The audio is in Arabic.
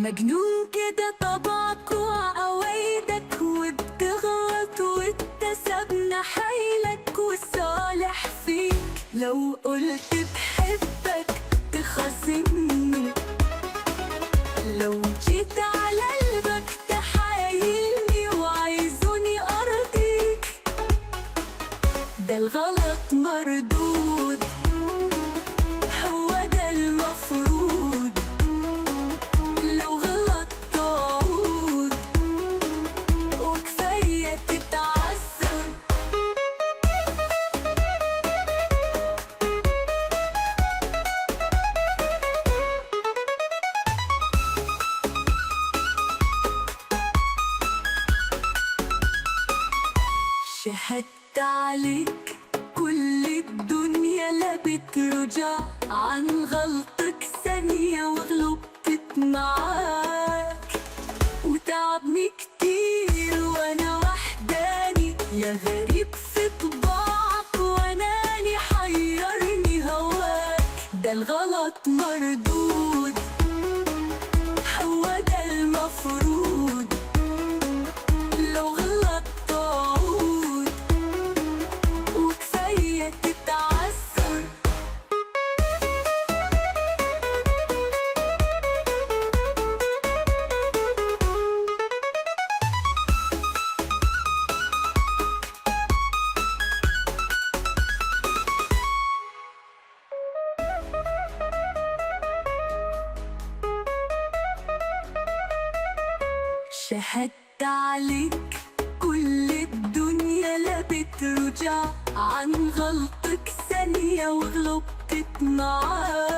مجنون كده طبعك وعوايدك، وبتغلط واتسابنا حيلك والصالح فيك. لو قلت بحبك تخاصمني، لو جيت على قلبك تحايلني وعايزوني أرضيك. ده الغلط مردود، هو ده المفروض. لو غلط تعود وكفاية تتعذر. شهدت عليك كل الدنيا لا بترجع عن غلطك ثانية، وغلطت معاك وتعبني كتير وانا وحداني. يا غريب في طباعك واناني حيرني هواك. ده الغلط مردود، هو ده المفروض. لو غلط تعود وكفاية تتعذر. شهدت عليك كل الدنيا لا بترجع عن غلطك ثانية، وغلطت معاك